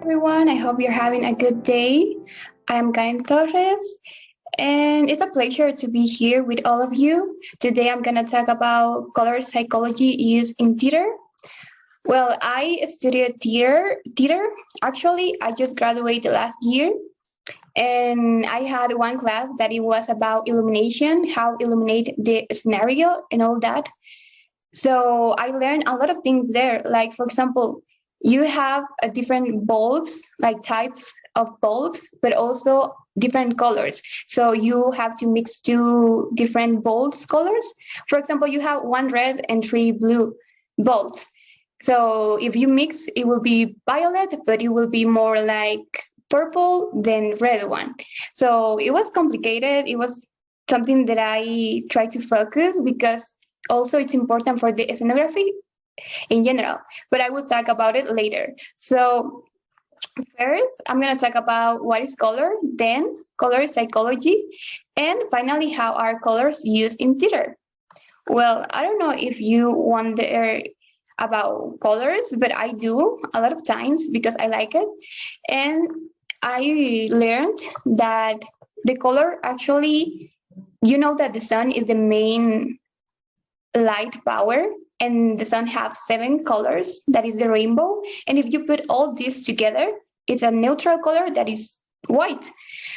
everyone. I hope you're having a good day. I'm Karen Torres, and it's a pleasure to be here with all of you. Today, I'm going to talk about color psychology used in theater. Well, I studied theater. Actually, I just graduated last year, and I had one class that it was about illumination, how illuminate the scenario and all that. So I learned a lot of things there. Like, for example, you have a different bulbs, like types of bulbs, but also different colors. So you have to mix two different bulbs colors. For example, you have one red and three blue bulbs. So if you mix, it will be violet, but it will be more like purple than red one. So it was complicated. It was something that I tried to focus because also it's important for the scenography in general, but I will talk about it later. So first, I'm going to talk about what is color, then color psychology, and finally, how are colors used in theater. Well, I don't know if you wonder about colors, but I do a lot of times because I like it. And I learned that the color actually, you know that the sun is the main light power, and the sun have 7 colors, that is the rainbow. And if you put all this together, it's a neutral color that is white.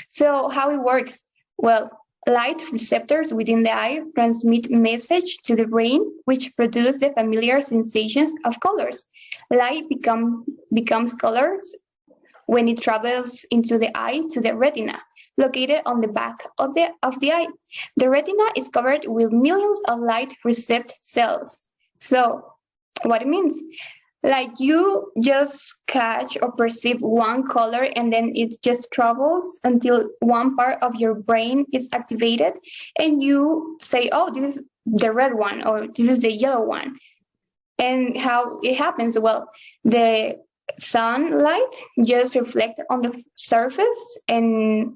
So how it works? Well, light receptors within the eye transmit message to the brain, which produce the familiar sensations of colors. Light becomes colors when it travels into the eye to the retina, located on the back of the eye. The retina is covered with millions of light receptor cells. So what it means? Like you just catch or perceive one color and then it just travels until one part of your brain is activated and you say, oh, this is the red one or this is the yellow one. And how it happens? Well, the sunlight just reflect on the surface, and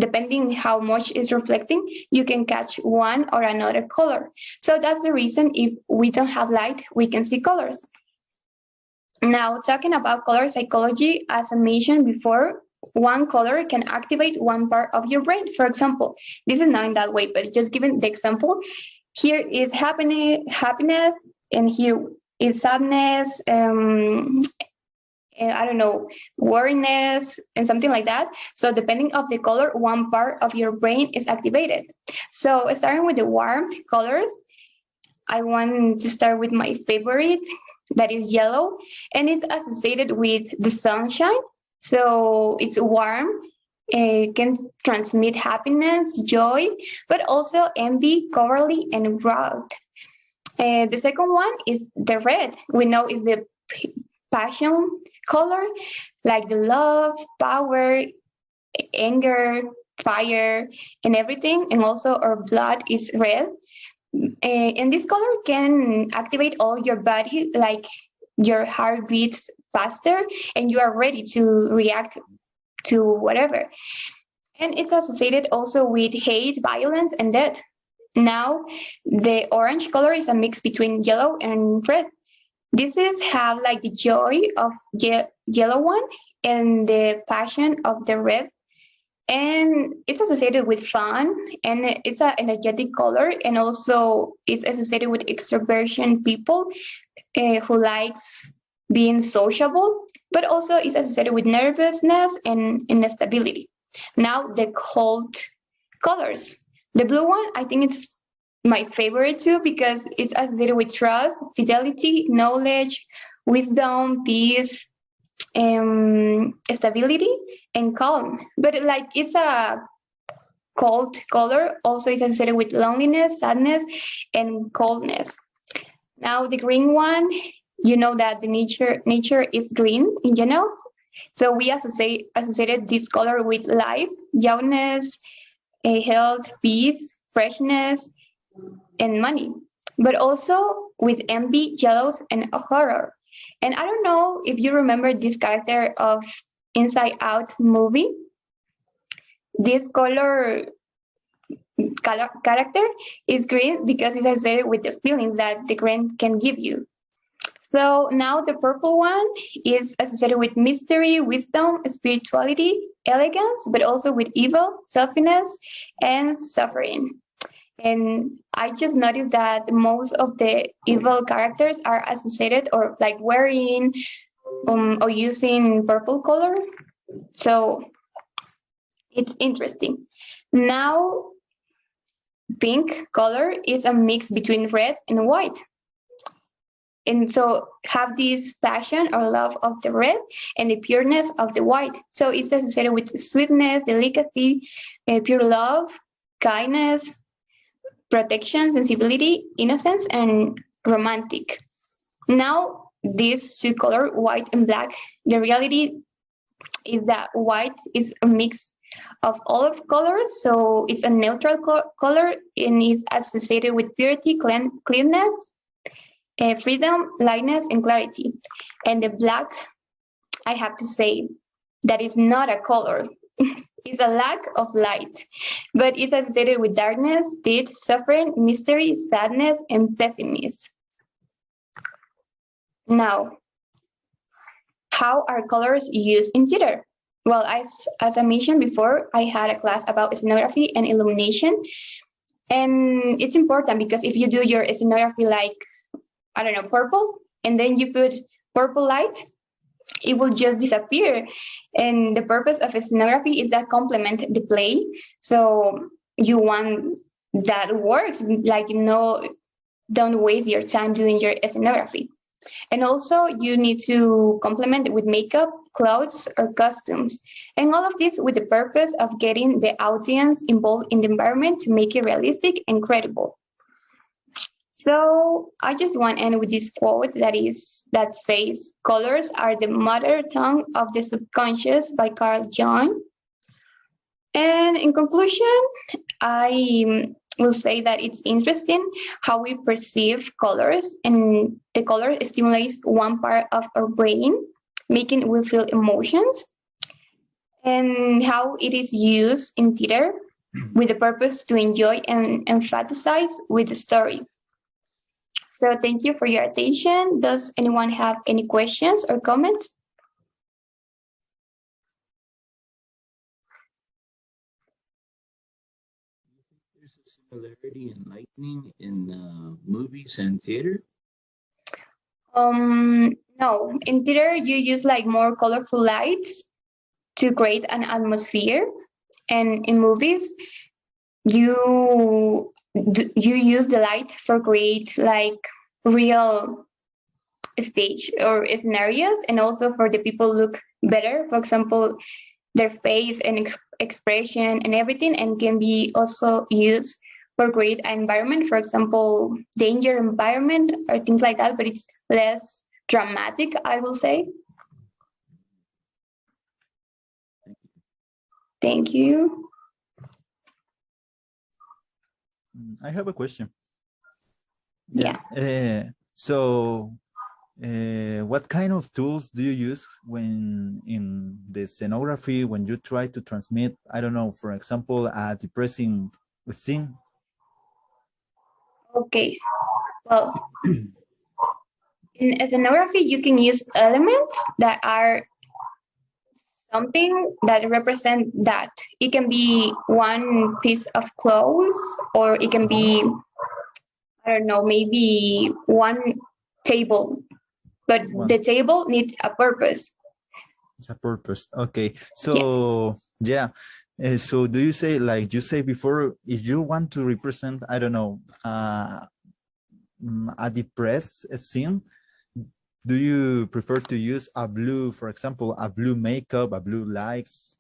depending how much is reflecting, you can catch one or another color. So that's the reason if we don't have light, we can see colors. Now, talking about color psychology, as I mentioned before, one color can activate one part of your brain. For example, this is not in that way, but just giving the example, here is happiness, and here is sadness, I don't know, worriness and something like that. So depending of the color, one part of your brain is activated. So starting with the warm colors, I want to start with my favorite, that is yellow, and it's associated with the sunshine. So it's warm, can transmit happiness, joy, but also envy, cowardly, and wrath. The second one is the red. We know is the passion color, like the love, power, anger, fire, and everything. And also our blood is red. And this color can activate all your body, like your heart beats faster and you are ready to react to whatever. And it's associated also with hate, violence, and death. Now, the orange color is a mix between yellow and red. This is have like the joy of yellow one and the passion of the red. And it's associated with fun, and it's an energetic color, and also it's associated with extroversion people who likes being sociable, but also it's associated with nervousness and instability. Now the cold colors. The blue one, I think it's my favorite too because it's associated with trust, fidelity, knowledge, wisdom, peace, stability, and calm. But like it's a cold color, also it's associated with loneliness, sadness, and coldness. Now the green one, you know that the nature is green in general. So we associated this color with life, youngness, health, peace, freshness, and money, but also with envy, jealous, and horror. And I don't know if you remember this character of Inside Out movie. This character is green because it's associated with the feelings that the green can give you. So now the purple one is associated with mystery, wisdom, spirituality, elegance, but also with evil, selfishness, and suffering. And I just noticed that most of the evil characters are associated or like wearing or using purple color. So it's interesting. Now, pink color is a mix between red and white. And so have this passion or love of the red and the pureness of the white. So it's associated with sweetness, delicacy, pure love, kindness, protection, sensibility, innocence, and romantic. Now, this two color, white and black, the reality is that white is a mix of all of colors. So it's a neutral color and is associated with purity, cleanness, freedom, lightness, and clarity. And the black, I have to say, that is not a color. It's a lack of light, but it's associated with darkness, death, suffering, mystery, sadness, and pessimism. Now, how are colors used in theater? Well, as I mentioned before, I had a class about scenography and illumination. And it's important because if you do your scenography like, I don't know, purple, and then you put purple light, it will just disappear. And the purpose of scenography is that complement the play. So you want that works, like, don't waste your time doing your scenography. And also you need to complement with makeup, clothes, or costumes. And all of this with the purpose of getting the audience involved in the environment to make it realistic and credible. So I just want to end with this quote that says, "Colors are the mother tongue of the subconscious" by Carl Jung. And in conclusion, I will say that it's interesting how we perceive colors, and the color stimulates one part of our brain, making we feel emotions, and how it is used in theater with the purpose to enjoy and emphasize with the story. So thank you for your attention. Does anyone have any questions or comments? There's a similarity in lighting in movies and theater? No, in theater you use like more colorful lights to create an atmosphere, and in movies you use the light for create like real stage or scenarios, and also for the people look better. For example, their face and expression and everything, and can be also used for create an environment, for example, danger environment or things like that, but it's less dramatic, I will say. Thank you. I have a question. Yeah. What kind of tools do you use when in the scenography, when you try to transmit, I don't know, for example, a depressing scene? Okay. Well, in scenography, you can use elements that are something that represent that. It can be one piece of clothes, or it can be, I don't know, maybe one table, but the table needs a purpose. It's a purpose. Okay. So yeah. So do you say, like you say before, if you want to represent, I don't know, a depressed scene, do you prefer to use a blue, for example, a blue makeup, a blue lights,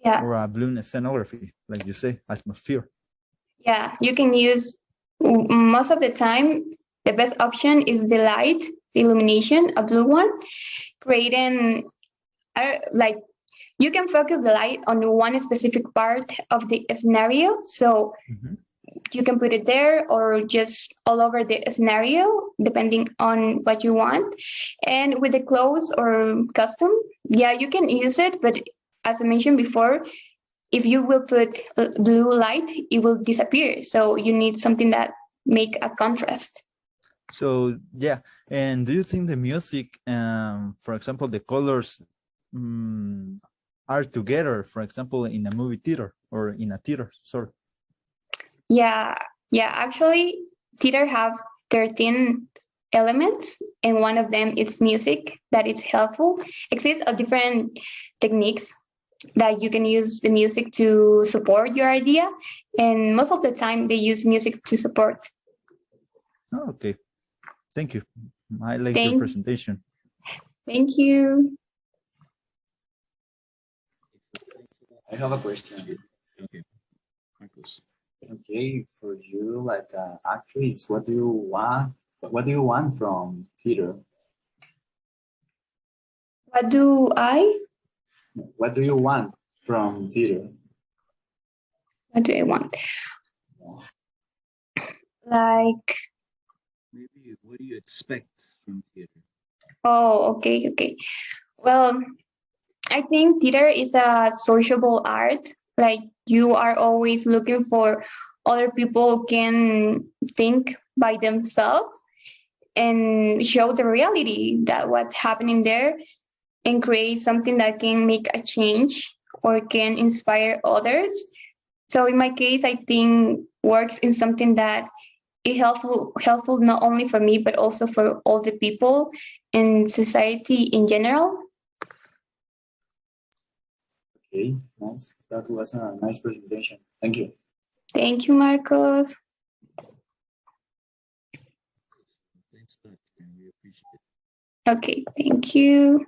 or a blue scenography, like you say, atmosphere? Yeah, you can use, most of the time, the best option is the light, the illumination, a blue one, creating, like, you can focus the light on one specific part of the scenario. So you can put it there or just all over the scenario, depending on what you want. And with the clothes or custom, you can use it. But as I mentioned before, if you will put blue light, it will disappear. So you need something that make a contrast. So yeah, and do you think the music, for example, the colors are together, for example, in a movie theater or in a theater? Sorry. Yeah, actually, theater have 13 elements, and one of them is music that is helpful. Exists a different techniques that you can use the music to support your idea, and most of the time they use music to support. Oh, okay, thank you. I like your presentation. Thank you. I have a question. Okay, Marcos. Okay, for you, like actress, what do you want? What do you want from theater? What do I? What do you want from theater? What do I want? Like, maybe what do you expect from theater? Oh, okay. Well, I think theater is a sociable art. Like you are always looking for other people who can think by themselves and show the reality that what's happening there and create something that can make a change or can inspire others. So in my case, I think works in something that is helpful not only for me but also for all the people in society in general. Okay, nice. That was a nice presentation. Thank you. Thank you, Marcos. Thanks a lot, we appreciate it. Okay, thank you.